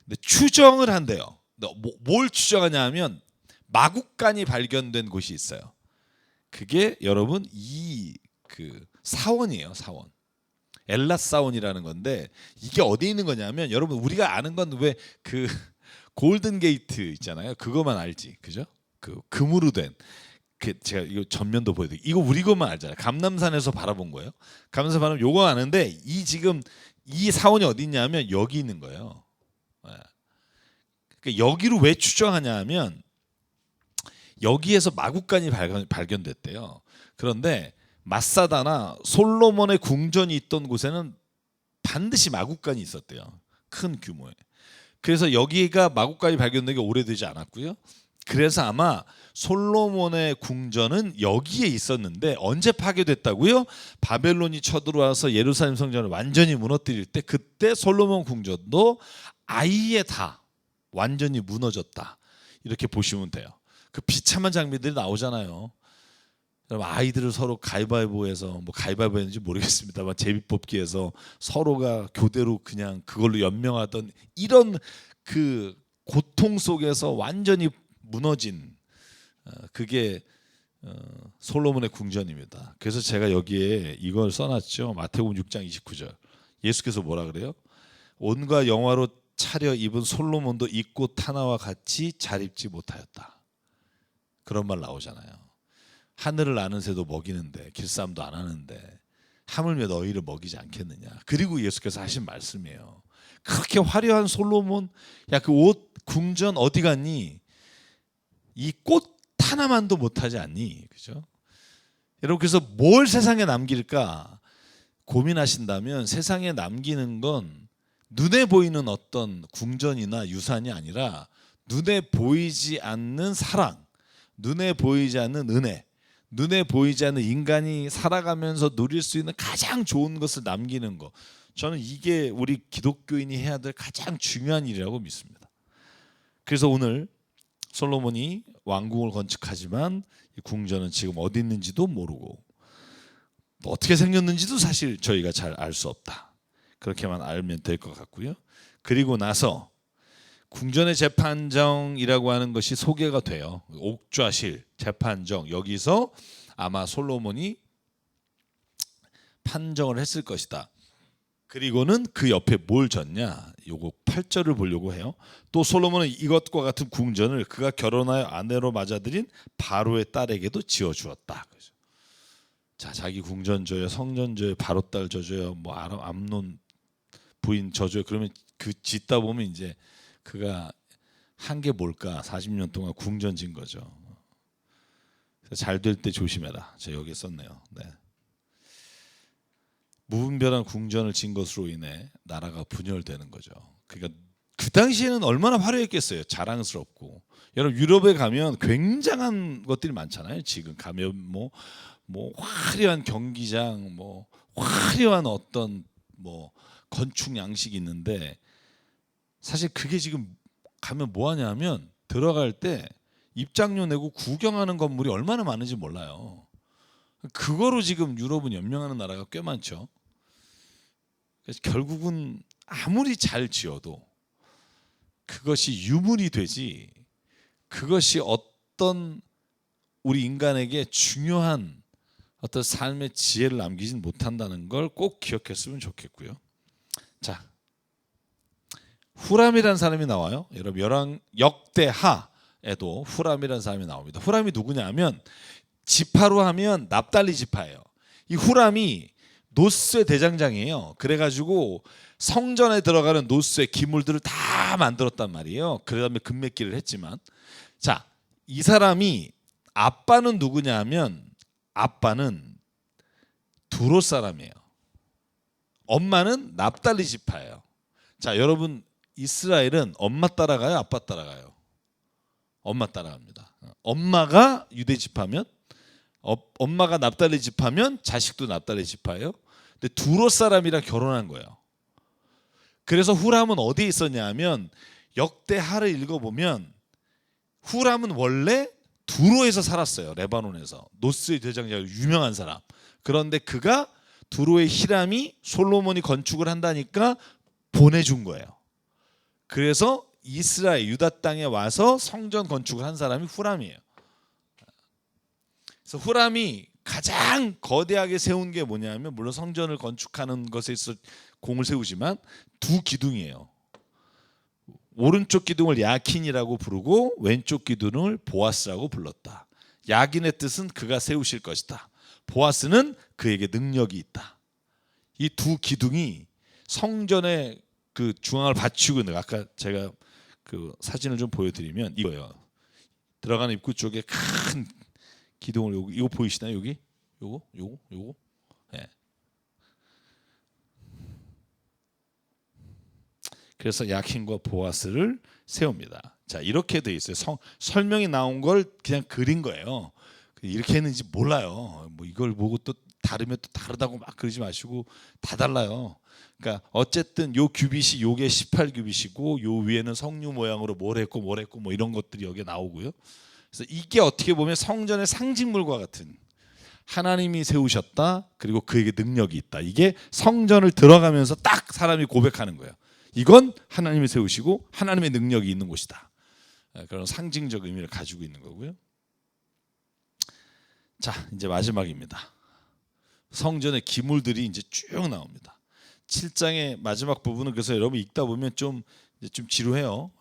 근데 추정을 한대요. 뭘 추정하냐 하면 마구간이 발견된 곳이 있어요. 그게 여러분 사원이에요. 사원. 엘라 사원이라는 건데 이게 어디에 있는 거냐면 여러분 우리가 아는 건 왜 그 골든 게이트 있잖아요. 그거만 알지, 그죠? 그 금으로 된 제가 이거 전면도 보여드릴게요. 이거 우리 것만 알잖아요. 감남산에서 바라본 거예요. 감남산 바라보면 요거 아는데 지금 이 사원이 어디 있냐면 여기 있는 거예요. 그러니까 여기로 왜 추정하냐 하면 여기에서 마구간이 발견됐대요. 그런데 마사다나 솔로몬의 궁전이 있던 곳에는 반드시 마구간이 있었대요. 큰 규모의. 그래서 여기가 마구간이 발견된 게 오래되지 않았고요. 그래서 아마 솔로몬의 궁전은 여기에 있었는데 언제 파괴됐다고요? 바벨론이 쳐들어와서 예루살렘 성전을 완전히 무너뜨릴 때 그때 솔로몬 궁전도 아예 다 완전히 무너졌다. 이렇게 보시면 돼요. 그 비참한 장면들이 나오잖아요. 아이들을 서로 가위바위보해서 가위바위보했는지 모르겠습니다만 제비뽑기에서 서로가 교대로 그냥 그걸로 연명하던 이런 그 고통 속에서 완전히 무너진 그게 솔로몬의 궁전입니다. 그래서 제가 여기에 이걸 써놨죠. 마태복음 6장 29절. 예수께서 뭐라 그래요? 온갖 영화로 차려 입은 솔로몬도 이 꽃 하나와 같이 잘 입지 못하였다. 그런 말 나오잖아요. 하늘을 나는 새도 먹이는데 길쌈도 안 하는데 하물며 너희를 먹이지 않겠느냐. 그리고 예수께서 하신 말씀이에요. 그렇게 화려한 솔로몬, 야 그 옷 궁전 어디 갔니? 이 꽃 하나만도 못하지 않니? 그죠? 여러분 그래서 뭘 세상에 남길까 고민하신다면 세상에 남기는 건 눈에 보이는 어떤 궁전이나 유산이 아니라 눈에 보이지 않는 사랑, 눈에 보이지 않는 은혜, 눈에 보이지 않는 인간이 살아가면서 누릴 수 있는 가장 좋은 것을 남기는 것. 저는 이게 우리 기독교인이 해야 될 가장 중요한 일이라고 믿습니다. 그래서 오늘 솔로몬이 왕궁을 건축하지만 이 궁전은 지금 어디 있는지도 모르고 어떻게 생겼는지도 사실 저희가 잘 알 수 없다. 그렇게만 알면 될 것 같고요. 그리고 나서 궁전의 재판정이라고 하는 것이 소개가 돼요. 옥좌실, 재판정. 여기서 아마 솔로몬이 판정을 했을 것이다. 그리고는 그 옆에 뭘 졌냐? 요거 8절을 보려고 해요. 또 솔로몬은 이것과 같은 궁전을 그가 결혼하여 아내로 맞아들인 바로의 딸에게도 지어 주었다. 자, 자기 궁전 줘요, 성전 줘요, 바로 딸 줘줘요, 암논 부인 줘줘요. 그러면 그 짓다 보면 이제 그가 한 게 뭘까? 40년 동안 궁전 진 거죠. 잘 될 때 조심해라. 제가 여기 썼네요. 네. 무분별한 궁전을 진 것으로 인해 나라가 분열되는 거죠. 그러니까 그 당시에는 얼마나 화려했겠어요. 자랑스럽고. 여러분 유럽에 가면 굉장한 것들이 많잖아요. 지금 가면 뭐 화려한 경기장, 화려한 어떤 건축 양식이 있는데 사실 그게 지금 가면 뭐 하냐면 들어갈 때 입장료 내고 구경하는 건물이 얼마나 많은지 몰라요. 그거로 지금 유럽은 연명하는 나라가 꽤 많죠. 그래서 결국은 아무리 잘 지어도 그것이 유물이 되지 그것이 어떤 우리 인간에게 중요한 어떤 삶의 지혜를 남기진 못한다는 걸 꼭 기억했으면 좋겠고요. 자, 후람이라는 사람이 나와요. 여러분 역대하에도 후람이라는 사람이 나옵니다. 후람이 누구냐 하면 지파로 하면 납달리 지파예요. 이 후람이 노스의 대장장이에요. 그래가지고 성전에 들어가는 노스의 기물들을 다 만들었단 말이에요. 그다음에 금메기를 했지만, 자, 이 사람이 아빠는 누구냐 하면 아빠는 두로 사람이에요. 엄마는 납달리 지파예요. 자, 여러분, 이스라엘은 엄마 따라가요, 아빠 따라가요? 엄마 따라갑니다. 엄마가 유대 지파면, 엄마가 납달리 지파면 자식도 납달리 지파예요. 근데 두로 사람이랑 결혼한 거예요. 그래서 후람은 어디에 있었냐 하면, 역대하를 읽어보면 후람은 원래 두로에서 살았어요. 레바논에서. 노스의 대장자, 유명한 사람. 그런데 그가 두로의 히람이 솔로몬이 건축을 한다니까 보내준 거예요. 그래서 이스라엘 유다 땅에 와서 성전 건축을 한 사람이 후람이에요. 그래서 후람이 가장 거대하게 세운 게 뭐냐면, 물론 성전을 건축하는 것에 있어 공을 세우지만 두 기둥이에요. 오른쪽 기둥을 야킨이라고 부르고 왼쪽 기둥을 보아스라고 불렀다. 야긴의 뜻은 그가 세우실 것이다. 보아스는 그에게 능력이 있다. 이 두 기둥이 성전의 그 중앙을 받치고 있는, 아까 제가 그 사진을 좀 보여드리면 이거예요. 들어가는 입구 쪽에 큰 기둥을, 이거 보이시나요? 여기 요거 네. 그래서 야킨과 보아스를 세웁니다. 자, 이렇게 돼 있어요. 설명이 나온 걸 그냥 그린 거예요. 이렇게 했는지 몰라요. 뭐 이걸 보고 또 다르면 또 다르다고 막 그러지 마시고, 다 달라요. 그러니까 어쨌든 요 규빗이 요게 18규빗이고 요 위에는 성류 모양으로 뭘 했고 뭐 이런 것들이 여기에 나오고요. 그래서 이게 어떻게 보면 성전의 상징물과 같은, 하나님이 세우셨다, 그리고 그에게 능력이 있다. 이게 성전을 들어가면서 딱 사람이 고백하는 거예요. 이건 하나님이 세우시고 하나님의 능력이 있는 곳이다. 그런 상징적 의미를 가지고 있는 거고요. 자, 이제 마지막입니다. 성전의 기물들이 이제 쭉 나옵니다. 7장의 마지막 부분은, 그래서 여러분 읽다 보면 좀 지루해요.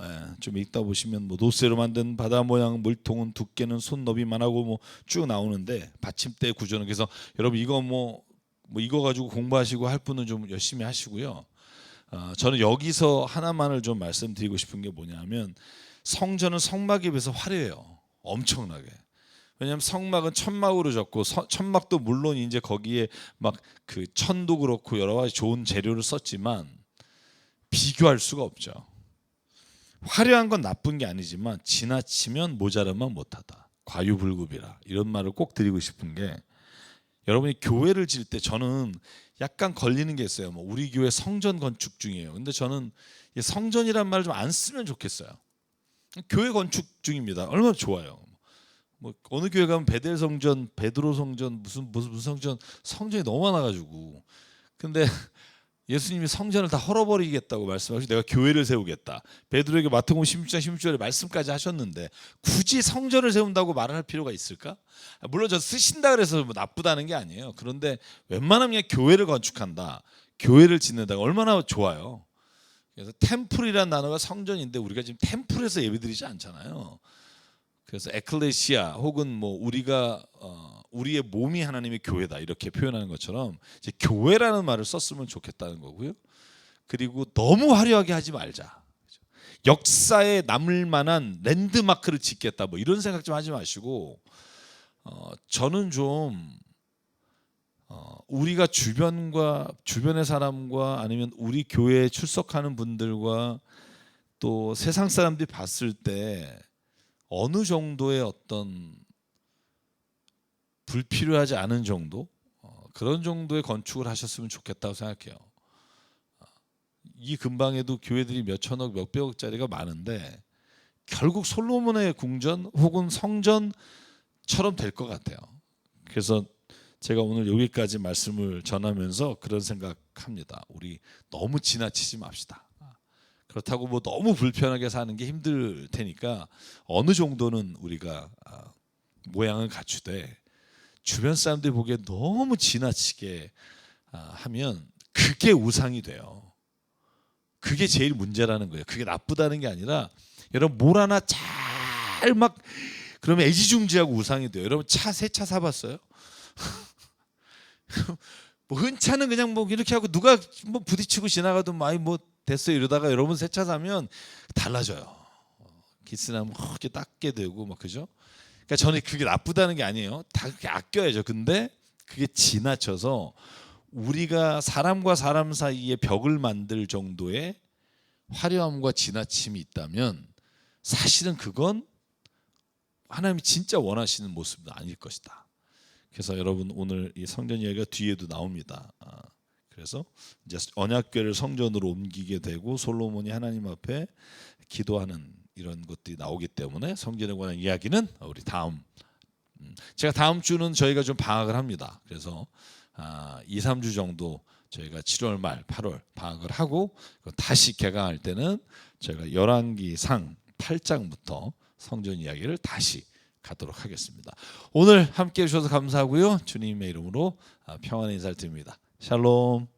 좀 읽다 보시면 뭐 노쇠로 만든 바다 모양 물통은 두께는 손너비만 하고 뭐 쭉 나오는데, 받침대 구조는, 그래서 여러분 이거 뭐 이거 가지고 공부하시고 할 분은 좀 열심히 하시고요. 저는 여기서 하나만을 좀 말씀드리고 싶은 게 뭐냐면, 성전은 성막에 비해서 화려해요. 엄청나게. 왜냐하면 성막은 천막으로 졌고, 천막도 물론 이제 거기에 막 그 천도 그렇고 여러 가지 좋은 재료를 썼지만 비교할 수가 없죠. 화려한 건 나쁜 게 아니지만 지나치면 모자르면 못하다. 과유불급이라, 이런 말을 꼭 드리고 싶은 게, 여러분이 교회를 지을 때 저는 약간 걸리는 게 있어요. 뭐 우리 교회 성전 건축 중이에요. 근데 저는 성전이란 말을 좀 안 쓰면 좋겠어요. 교회 건축 중입니다. 얼마나 좋아요. 뭐 어느 교회 가면 베델 성전, 베드로 성전, 무슨 성전이 너무 많아가지고, 근데 예수님이 성전을 다 헐어버리겠다고 말씀하시고 내가 교회를 세우겠다. 베드로에게 마태복음 16장 16절에 말씀까지 하셨는데 굳이 성전을 세운다고 말을 할 필요가 있을까? 물론 저 쓰신다 그래서 뭐 나쁘다는 게 아니에요. 그런데 웬만하면 그냥 교회를 건축한다, 교회를 짓는다, 얼마나 좋아요. 그래서 템플이라는 단어가 성전인데 우리가 지금 템플에서 예배드리지 않잖아요. 그래서 에클레시아 혹은 뭐 우리가 우리의 몸이 하나님의 교회다 이렇게 표현하는 것처럼 이제 교회라는 말을 썼으면 좋겠다는 거고요. 그리고 너무 화려하게 하지 말자. 역사에 남을 만한 랜드마크를 짓겠다 뭐 이런 생각 좀 하지 마시고, 저는 좀 우리가 주변의 사람과 아니면 우리 교회에 출석하는 분들과 또 세상 사람들이 봤을 때 어느 정도의 어떤 불필요하지 않은 정도, 그런 정도의 건축을 하셨으면 좋겠다고 생각해요. 이 근방에도 교회들이 몇 천억 몇백억짜리가 많은데 결국 솔로몬의 궁전 혹은 성전처럼 될 것 같아요. 그래서 제가 오늘 여기까지 말씀을 전하면서 그런 생각합니다. 우리 너무 지나치지 맙시다. 그렇다고 뭐 너무 불편하게 사는 게 힘들 테니까 어느 정도는 우리가 모양을 갖추되, 주변 사람들이 보기에 너무 지나치게 하면 그게 우상이 돼요. 그게 제일 문제라는 거예요. 그게 나쁘다는 게 아니라, 여러분 뭘 하나 잘 막 그러면 애지중지하고 우상이 돼요. 여러분 새 차 사봤어요? 뭐 흔차는 그냥 뭐 이렇게 하고 누가 뭐 부딪히고 지나가도 많이 뭐 됐어 이러다가 여러분 새 차 사면 달라져요. 기스나면 이렇게 닦게 되고 막 그죠? 그러니까 저는 그게 나쁘다는 게 아니에요. 다 그렇게 아껴야죠. 근데 그게 지나쳐서 우리가 사람과 사람 사이에 벽을 만들 정도의 화려함과 지나침이 있다면 사실은 그건 하나님이 진짜 원하시는 모습은 아닐 것이다. 그래서 여러분 오늘 이 성전 이야기가 뒤에도 나옵니다. 그래서 이제 언약궤를 성전으로 옮기게 되고 솔로몬이 하나님 앞에 기도하는 이런 것들이 나오기 때문에 성전에 관한 이야기는 우리 다음 제가 다음 주는 저희가 좀 방학을 합니다. 그래서 2, 3주 정도 저희가 7월 말 8월 방학을 하고 다시 개강할 때는 저희가 열왕기상 8장부터 성전 이야기를 다시 가도록 하겠습니다. 오늘 함께 해주셔서 감사하고요. 주님의 이름으로 평안의 인사를 드립니다. 샬롬.